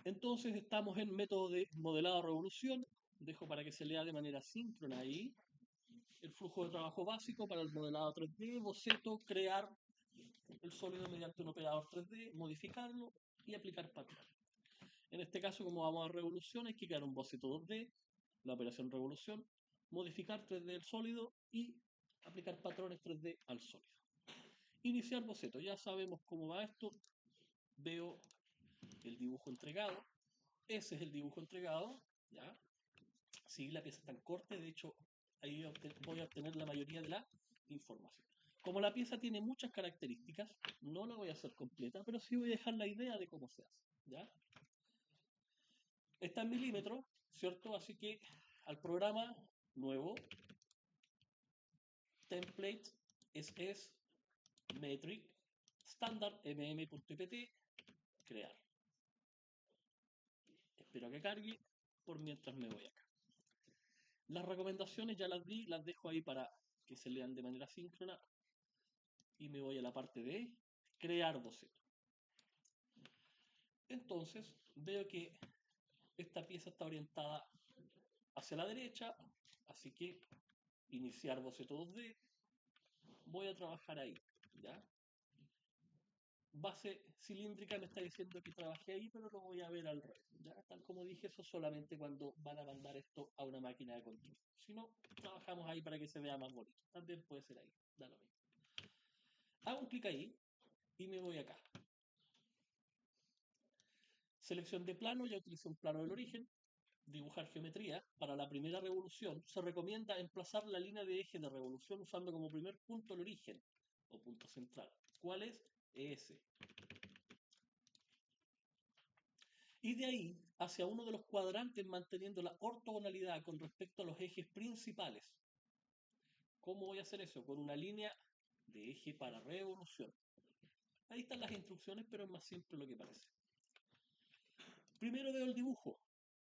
Entonces estamos en método de modelado de revolución. Dejo para que se lea de manera síncrona ahí. El flujo de trabajo básico para el modelado 3D, boceto, crear el sólido mediante un operador 3D, modificarlo y aplicar patrón. En este caso, como vamos a revolución, hay que crear un boceto 2D, la operación revolución, modificar 3D el sólido y aplicar patrones 3D al sólido. Iniciar boceto, ya sabemos cómo va esto. Veo el dibujo entregado. Ese es el dibujo entregado, ¿ya? Si la pieza tan corta, de hecho, ahí voy a obtener la mayoría de la información. Como la pieza tiene muchas características, no la voy a hacer completa, pero sí voy a dejar la idea de cómo se hace, ¿ya? Está en milímetros, ¿cierto? Así que al programa nuevo, template, es metric, standard mm.pt, crear. Espero que cargue, por mientras me voy acá. Las recomendaciones ya las di, las dejo ahí para que se lean de manera síncrona. Y me voy a la parte de crear boceto. Entonces veo que esta pieza está orientada hacia la derecha, así que iniciar boceto 2D, voy a trabajar ahí, ¿ya? Base cilíndrica me está diciendo que trabajé ahí, pero lo voy a ver al revés, ¿ya? Tal como dije, eso solamente cuando van a mandar esto a una máquina de control. Si no, trabajamos ahí para que se vea más bonito. También puede ser ahí, da lo mismo. Hago un clic ahí y me voy acá. Selección de plano, ya utilicé un plano del origen. Dibujar geometría. Para la primera revolución se recomienda emplazar la línea de eje de revolución usando como primer punto el origen o punto central. ¿Cuál es? Ese. Y de ahí hacia uno de los cuadrantes manteniendo la ortogonalidad con respecto a los ejes principales. ¿Cómo voy a hacer eso? Con una línea de eje para revolución. Ahí están las instrucciones, pero es más simple lo que parece. Primero veo el dibujo,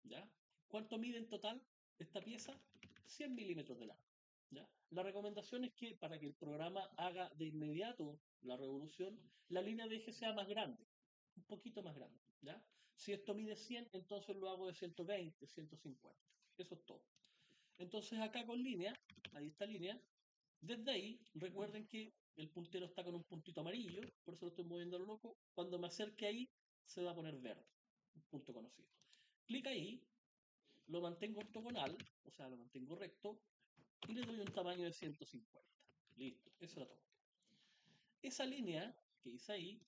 ¿ya? ¿Cuánto mide en total esta pieza? 100 milímetros de largo, ¿ya? La recomendación es que para que el programa haga de inmediato la revolución, la línea de eje sea más grande, un poquito más grande, ¿ya? Si esto mide 100, entonces lo hago de 120, 150. Eso es todo. Entonces acá con línea, ahí está línea, desde ahí recuerden que el puntero está con un puntito amarillo, por eso lo estoy moviendo a lo loco. Cuando me acerque ahí, se va a poner verde, un punto conocido. Clic ahí, lo mantengo ortogonal, o sea, lo mantengo recto, y le doy un tamaño de 150. Listo, eso era todo. Esa línea que hice ahí,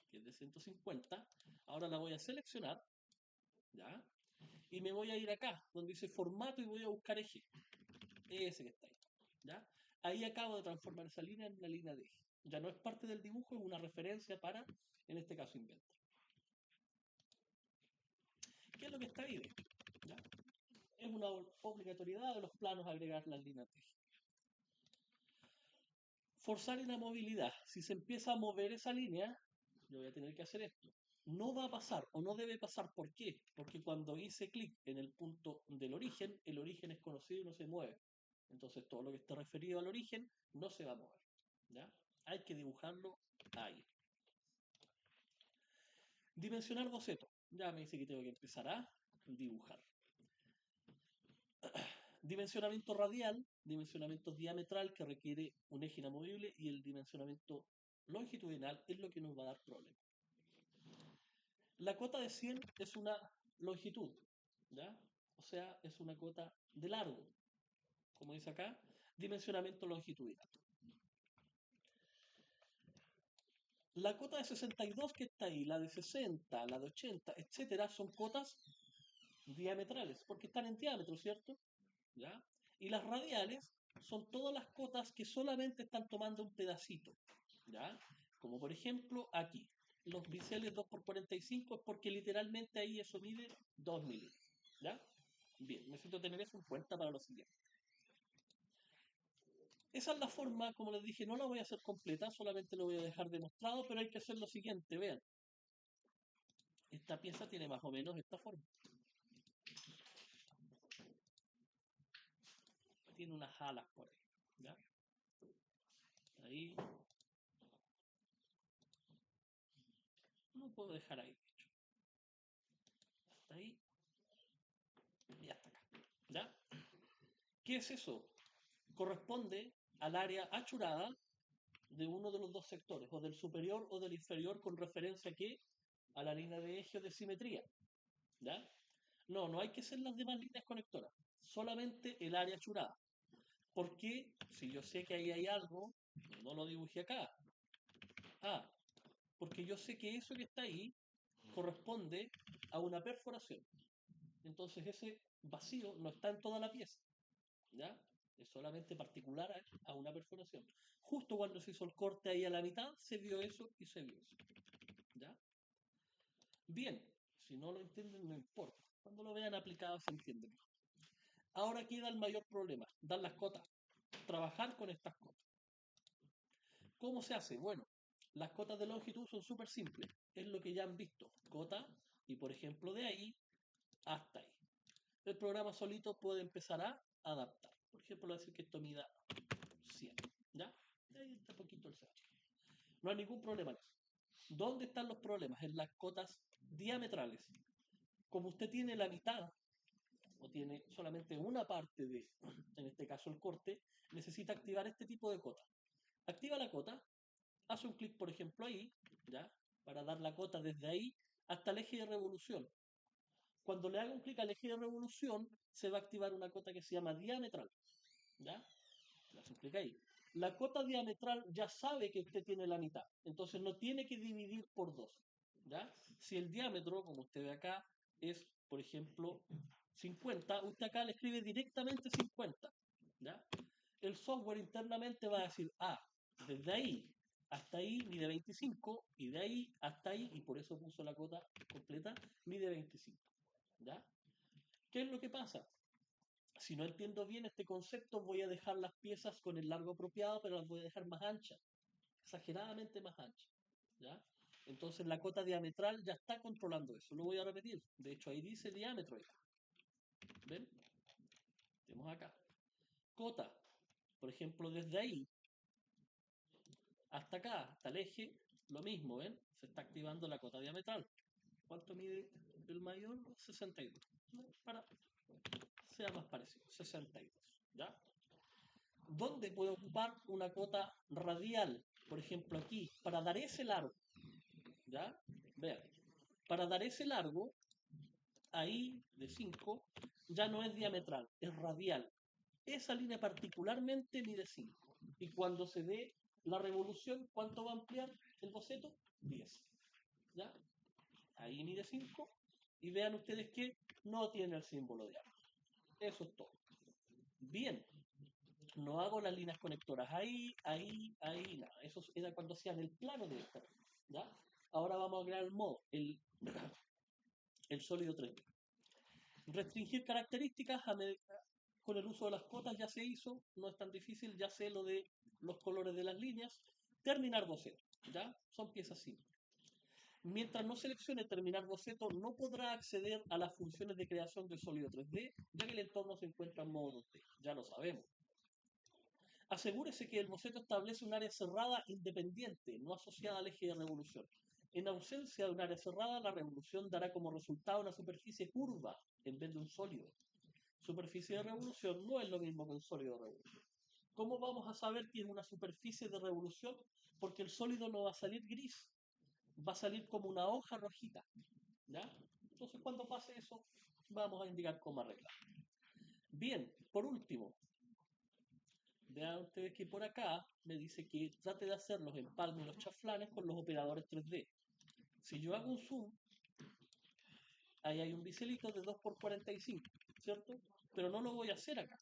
que es de 150, ahora la voy a seleccionar, ¿ya? Y me voy a ir acá, donde dice formato y voy a buscar eje. Ese que está ahí, ¿ya? Ahí acabo de transformar esa línea en una línea de eje. Ya no es parte del dibujo, es una referencia para, en este caso, Inventor. ¿Qué es lo que está ahí? ¿Ya? Es una obligatoriedad de los planos agregar las líneas de eje. Forzar inamovilidad. Si se empieza a mover esa línea, yo voy a tener que hacer esto. No va a pasar o no debe pasar. ¿Por qué? Porque cuando hice clic en el punto del origen, el origen es conocido y no se mueve. Entonces todo lo que esté referido al origen no se va a mover, ¿ya? Hay que dibujarlo ahí. Dimensionar boceto. Ya me dice que tengo que empezar a dibujar. Dimensionamiento radial, dimensionamiento diametral que requiere un eje inamovible y el dimensionamiento longitudinal es lo que nos va a dar problemas. La cota de 100 es una longitud, ¿ya? O sea, es una cota de largo, como dice acá, dimensionamiento longitudinal. La cota de 62 que está ahí, la de 60, la de 80, etcétera, son cotas diametrales, porque están en diámetro, ¿cierto? ¿Ya? Y las radiales son todas las cotas que solamente están tomando un pedacito, ¿ya? Como por ejemplo aquí, los biseles 2×45 es porque literalmente ahí eso mide 2 milímetros, ¿ya? Bien, necesito tener eso en cuenta para lo siguiente. Esa es la forma, como les dije, no la voy a hacer completa, solamente lo voy a dejar demostrado, pero hay que hacer lo siguiente, vean. Esta pieza tiene más o menos esta forma. Tiene unas alas por ahí, ¿ya? Ahí. No puedo dejar ahí, de hecho. hasta ahí y hasta acá. ¿Ya? ¿Qué es eso? Corresponde al área achurada de uno de los dos sectores, o del superior o del inferior, con referencia a qué? A la línea de eje o de simetría. ¿Ya? No hay que ser las demás líneas conectoras, solamente el área achurada. ¿Por qué? Si yo sé que ahí hay algo, no lo dibujé acá. Ah, porque yo sé que eso que está ahí corresponde a una perforación. Entonces ese vacío no está en toda la pieza, ¿ya? Es solamente particular a una perforación. Justo cuando se hizo el corte ahí a la mitad, se vio eso y se vio eso, ¿ya? Bien, si no lo entienden, no importa. Cuando lo vean aplicado se entiende mejor. Ahora queda el mayor problema, dar las cotas, trabajar con estas cotas. ¿Cómo se hace? Bueno, las cotas de longitud son súper simples. Es lo que ya han visto. Cota y, por ejemplo, de ahí hasta ahí. El programa solito puede empezar a adaptar. Por ejemplo, decir que esto mida 100. ¿Ya? Ahí está poquito el centro. No hay ningún problema en eso. ¿Dónde están los problemas? En las cotas diametrales. Como usted tiene la mitad, o tiene solamente una parte de, en este caso el corte, necesita activar este tipo de cota. Activa la cota, hace un clic, por ejemplo, ahí, ¿ya? Para dar la cota desde ahí hasta el eje de revolución. Cuando le haga un clic al eje de revolución, se va a activar una cota que se llama diametral. ¿Ya? Le hace un clic ahí. La cota diametral ya sabe que usted tiene la mitad, entonces no tiene que dividir por 2. ¿Ya? Si el diámetro, como usted ve acá, es, por ejemplo, 50, usted acá le escribe directamente 50. ¿Ya? El software internamente va a decir, desde ahí hasta ahí mide 25 y de ahí hasta ahí, y por eso puso la cota completa, mide 25. ¿Ya? ¿Qué es lo que pasa? Si no entiendo bien este concepto, voy a dejar las piezas con el largo apropiado, pero las voy a dejar más anchas, exageradamente más anchas. ¿Ya? Entonces la cota diametral ya está controlando eso. Lo voy a repetir. De hecho, ahí dice diámetro. Ahí. ¿Ven? Tenemos acá. Cota. Por ejemplo, desde ahí hasta acá, hasta el eje, lo mismo, ¿ven? Se está activando la cota diametral. ¿Cuánto mide el mayor? 62. Para sea más parecido, 62. ¿Ya? ¿Dónde puedo ocupar una cota radial? Por ejemplo, aquí, para dar ese largo. ¿Ya? Vean. Para dar ese largo, ahí, de 5, ya no es diametral, es radial. Esa línea particularmente mide 5. Y cuando se dé la revolución, ¿cuánto va a ampliar el boceto? 10. ¿Ya? Ahí mide 5. Y vean ustedes que no tiene el símbolo de diámetro. Eso es todo. Bien. No hago las líneas conectoras ahí, nada. Eso era cuando hacían el plano de esta. ¿Ya? Ahora vamos a crear el modo, el sólido 3D. Restringir características con el uso de las cotas ya se hizo, no es tan difícil, ya sé lo de los colores de las líneas. Terminar boceto, ¿ya? Son piezas simples. Mientras no seleccione terminar boceto, no podrá acceder a las funciones de creación del sólido 3D, ya que el entorno se encuentra en modo 2D, ya lo sabemos. Asegúrese que el boceto establece un área cerrada independiente, no asociada al eje de revolución. En ausencia de un área cerrada, la revolución dará como resultado una superficie curva en vez de un sólido. Superficie de revolución no es lo mismo que un sólido de revolución. ¿Cómo vamos a saber que es una superficie de revolución? Porque el sólido no va a salir gris, va a salir como una hoja rojita. ¿Ya? Entonces, cuando pase eso, vamos a indicar cómo arreglar. Bien, por último, vean ustedes que por acá me dice que trate de hacer los empalmes y los chaflanes con los operadores 3D. Si yo hago un zoom, ahí hay un biselito de 2×45, ¿cierto? Pero no lo voy a hacer acá.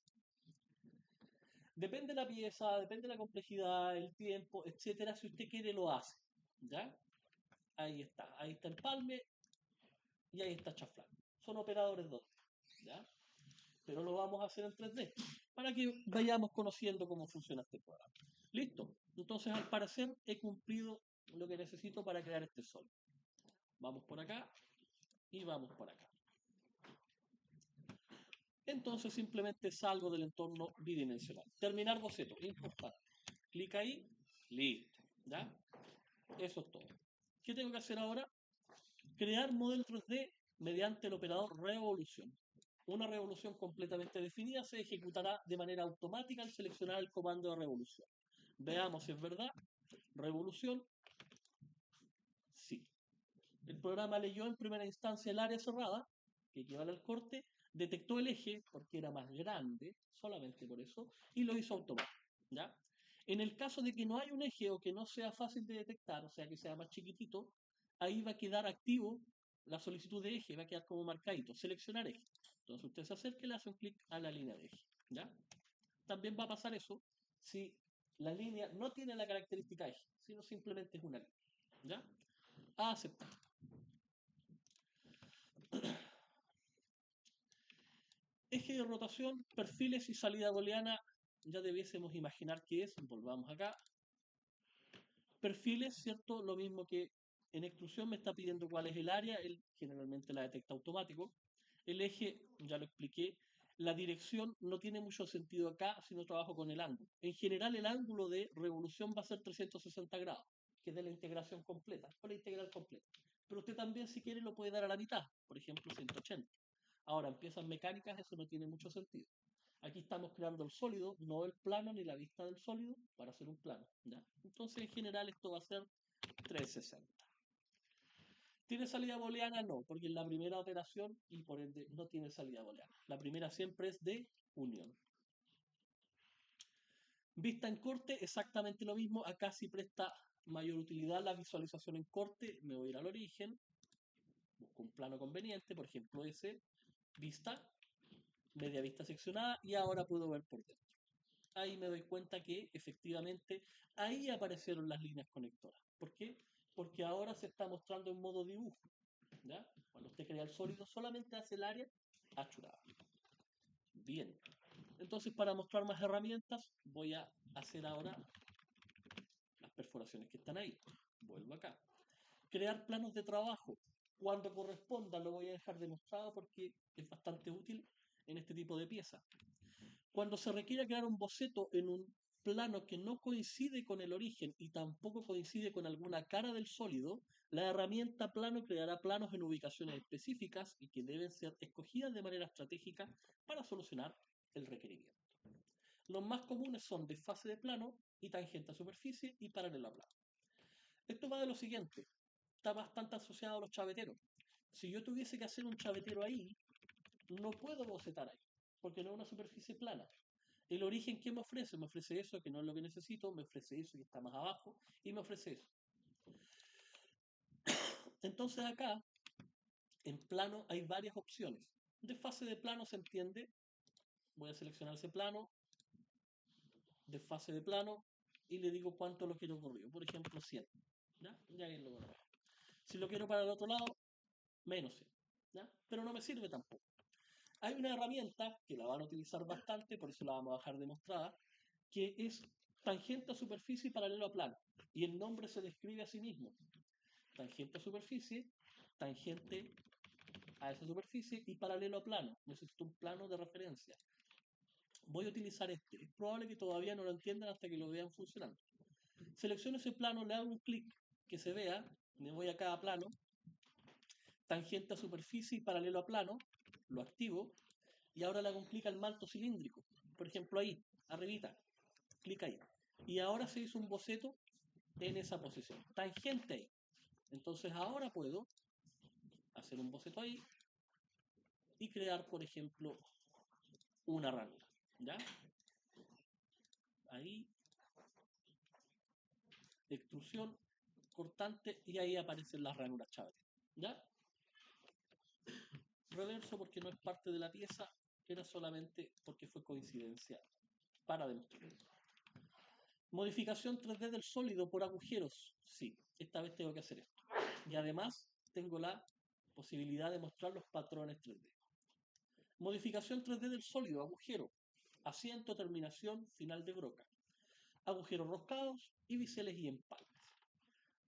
Depende de la pieza, depende de la complejidad, el tiempo, etcétera. Si usted quiere, lo hace. ¿Ya? Ahí está empalme y ahí está chaflán. Son operadores 2D. ¿Ya? Pero lo vamos a hacer en 3D para que vayamos conociendo cómo funciona este programa. Listo. Entonces, al parecer, he cumplido lo que necesito para crear este sólido. Vamos por acá y vamos por acá. Entonces, simplemente salgo del entorno bidimensional. Terminar boceto, importante. Clic ahí, listo. ¿Ya? Eso es todo. ¿Qué tengo que hacer ahora? Crear modelo 3D mediante el operador revolución. Una revolución completamente definida se ejecutará de manera automática al seleccionar el comando de revolución. Veamos si es verdad. Revolución, sí. El programa leyó en primera instancia el área cerrada, que equivale al corte, detectó el eje, porque era más grande, solamente por eso, y lo hizo automático. ¿Ya? En el caso de que no haya un eje o que no sea fácil de detectar, o sea que sea más chiquitito, ahí va a quedar activo la solicitud de eje, va a quedar como marcadito, seleccionar eje. Entonces usted se acerca y le hace un clic a la línea de eje. ¿Ya? También va a pasar eso si la línea no tiene la característica eje, sino simplemente es una línea. ¿Ya? A aceptar. Eje de rotación, perfiles y salida booleana, ya debiésemos imaginar qué es. Volvamos acá. Perfiles, ¿cierto? Lo mismo que en extrusión me está pidiendo cuál es el área, él generalmente la detecta automático. El eje, ya lo expliqué. La dirección no tiene mucho sentido acá si no trabajo con el ángulo. En general, el ángulo de revolución va a ser 360 grados, que es de la integración completa, o la integral completa. Pero usted también, si quiere, lo puede dar a la mitad, por ejemplo, 180. Ahora, empiezan mecánicas, eso no tiene mucho sentido. Aquí estamos creando el sólido, no el plano ni la vista del sólido, para hacer un plano. ¿Ya? Entonces, en general, esto va a ser 360. ¿Tiene salida booleana? No, porque es la primera operación y por ende no tiene salida booleana. La primera siempre es de unión. Vista en corte, exactamente lo mismo. Acá sí presta mayor utilidad la visualización en corte. Me voy a ir al origen, busco un plano conveniente, por ejemplo ese, vista, media vista seccionada, y ahora puedo ver por dentro. Ahí me doy cuenta que efectivamente ahí aparecieron las líneas conectoras. ¿Por qué? Porque ahora se está mostrando en modo dibujo. ¿Ya? Cuando usted crea el sólido solamente hace el área achurada. Bien. Entonces, para mostrar más herramientas, voy a hacer ahora las perforaciones que están ahí. Vuelvo acá. Crear planos de trabajo. Cuando corresponda lo voy a dejar demostrado porque es bastante útil en este tipo de piezas. Cuando se requiere crear un boceto en un plano que no coincide con el origen y tampoco coincide con alguna cara del sólido, la herramienta plano creará planos en ubicaciones específicas y que deben ser escogidas de manera estratégica para solucionar el requerimiento. Los más comunes son desfase de plano y tangente a superficie y paralelo a plano. Esto va de lo siguiente, está bastante asociado a los chaveteros. Si yo tuviese que hacer un chavetero ahí, no puedo bocetar ahí, porque no es una superficie plana. El origen, ¿qué me ofrece? Me ofrece eso, que no es lo que necesito, me ofrece eso, que está más abajo, y me ofrece eso. Entonces acá, en plano, hay varias opciones. Desfase de plano se entiende, voy a seleccionar ese plano, desfase de plano, y le digo cuánto lo quiero corrido. Por ejemplo, 100. ¿Ya? Ya bien lo corrido. Si lo quiero para el otro lado, menos 100. ¿Ya? Pero no me sirve tampoco. Hay una herramienta que la van a utilizar bastante, por eso la vamos a dejar demostrada, que es tangente a superficie y paralelo a plano. Y el nombre se describe a sí mismo. Tangente a superficie, tangente a esa superficie y paralelo a plano. Necesito un plano de referencia. Voy a utilizar este. Es probable que todavía no lo entiendan hasta que lo vean funcionando. Selecciono ese plano, le hago un clic que se vea, me voy a cada plano, tangente a superficie y paralelo a plano, lo activo y ahora le hago un clic al manto cilíndrico. Por ejemplo ahí, arribita, clic ahí. Y ahora se hizo un boceto en esa posición, tangente ahí. Entonces ahora puedo hacer un boceto ahí y crear, por ejemplo, una ranura. ¿Ya? Ahí, extrusión, cortante y ahí aparecen las ranuras chaves. ¿Ya? Reverso porque no es parte de la pieza, era solamente porque fue coincidencia para demostrar. Modificación 3D del sólido por agujeros. Sí, esta vez tengo que hacer esto. Y además tengo la posibilidad de mostrar los patrones 3D. Modificación 3D del sólido, agujero, asiento, terminación, final de broca. Agujeros roscados y biseles y empalmes.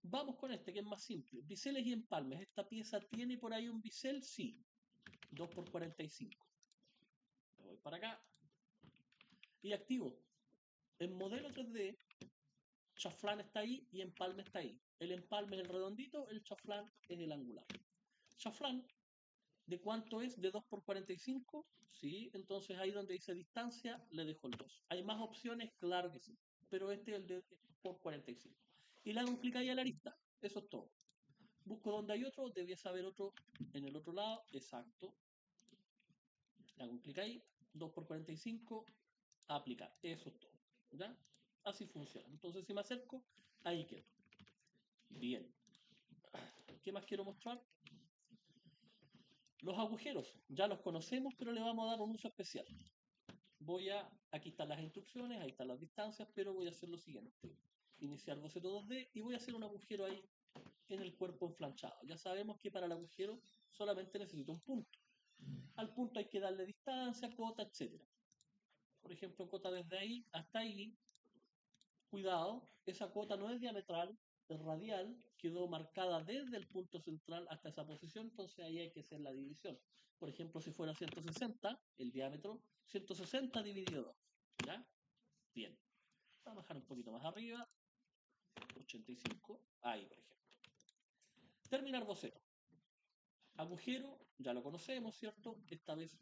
Vamos con este que es más simple. Biseles y empalmes. ¿Esta pieza tiene por ahí un bisel? Sí. 2×45. Me voy para acá. Y activo. En modelo 3D, chaflán está ahí y empalme está ahí. El empalme es el redondito, el chaflán es el angular. Chaflán ¿De cuánto es? ¿De 2 por 45? Sí, entonces ahí donde dice distancia, le dejo el 2. ¿Hay más opciones? Claro que sí, pero este es el de por 45. Y le hago un clic ahí a la arista, eso es todo. Busco donde hay otro, debiese haber otro en el otro lado, exacto. Le hago un clic ahí, 2 por 45, aplicar, eso es todo. ¿Ya? Así funciona. Entonces si me acerco, ahí quedo. Bien. ¿Qué más quiero mostrar? Los agujeros, ya los conocemos, pero le vamos a dar un uso especial. Aquí están las instrucciones, ahí están las distancias, pero voy a hacer lo siguiente. Iniciar boceto 2D y voy a hacer un agujero ahí en el cuerpo enflanchado. Ya sabemos que para el agujero solamente necesito un punto. Al punto hay que darle distancia, cota, etc. Por ejemplo, cota desde ahí hasta ahí. Cuidado, esa cota no es diametral, es radial, quedó marcada desde el punto central hasta esa posición, entonces ahí hay que hacer la división. Por ejemplo, si fuera 160, el diámetro, 160 dividido 2. ¿Ya? Bien. Vamos a bajar un poquito más arriba. 85. Ahí, por ejemplo. Terminar boceto. Agujero, ya lo conocemos, ¿cierto? Esta vez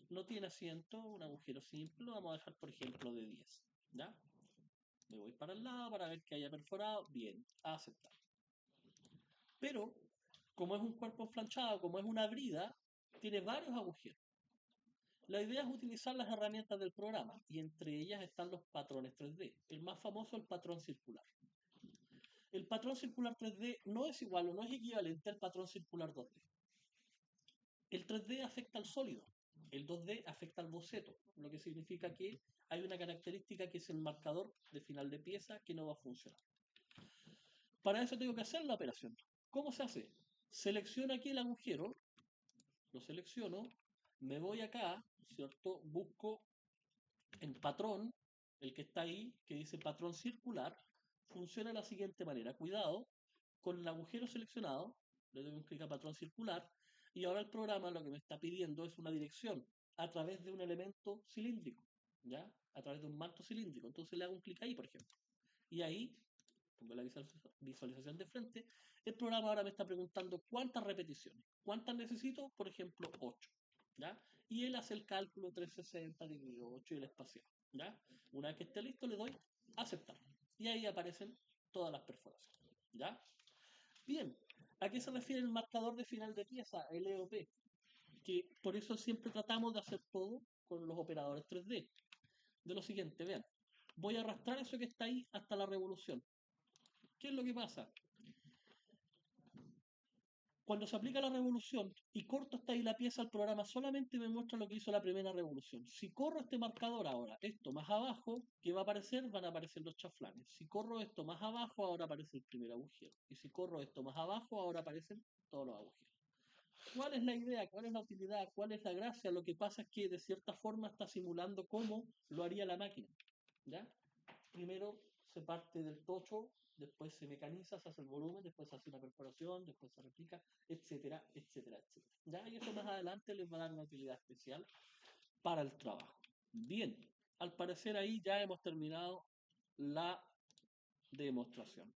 no tiene asiento, un agujero simple. Lo vamos a dejar, por ejemplo, de 10. ¿Ya? Me voy para el lado para ver que haya perforado. Bien, a aceptar. Pero, como es un cuerpo enflanchado, como es una brida, tiene varios agujeros. La idea es utilizar las herramientas del programa, y entre ellas están los patrones 3D. El más famoso, el patrón circular. El patrón circular 3D no es igual o no es equivalente al patrón circular 2D. El 3D afecta al sólido, el 2D afecta al boceto, lo que significa que hay una característica que es el marcador de final de pieza que no va a funcionar. Para eso tengo que hacer la operación. ¿Cómo se hace? Selecciono aquí el agujero, lo selecciono, me voy acá, ¿cierto? Busco en patrón, el que está ahí, que dice patrón circular, funciona de la siguiente manera. Cuidado, con el agujero seleccionado, le doy un clic a patrón circular, y ahora el programa lo que me está pidiendo es una dirección a través de un elemento cilíndrico, ¿ya? A través de un manto cilíndrico. Entonces le hago un clic ahí, por ejemplo. Y ahí, pongo la visualización de frente, el programa ahora me está preguntando cuántas repeticiones. ¿Cuántas necesito? Por ejemplo, 8. ¿Ya? Y él hace el cálculo 360 dividido 8 y el espacial. ¿Ya? Una vez que esté listo, le doy aceptar. Y ahí aparecen todas las perforaciones. ¿Ya? Bien, ¿a qué se refiere el marcador de final de pieza, el EOP? Que por eso siempre tratamos de hacer todo con los operadores 3D. De lo siguiente, vean, voy a arrastrar eso que está ahí hasta la revolución. ¿Qué es lo que pasa? Cuando se aplica la revolución y corto hasta ahí la pieza, el programa solamente me muestra lo que hizo la primera revolución. Si corro este marcador ahora, esto más abajo, ¿qué va a aparecer? Van a aparecer los chaflanes. Si corro esto más abajo, ahora aparece el primer agujero. Y si corro esto más abajo, ahora aparecen todos los agujeros. ¿Cuál es la idea? ¿Cuál es la utilidad? ¿Cuál es la gracia? Lo que pasa es que de cierta forma está simulando cómo lo haría la máquina. ¿Ya? Primero se parte del tocho, después se mecaniza, se hace el volumen, después se hace una perforación, después se replica, etcétera, etcétera, etcétera. ¿Ya? Y eso más adelante les va a dar una utilidad especial para el trabajo. Bien, al parecer ahí ya hemos terminado la demostración.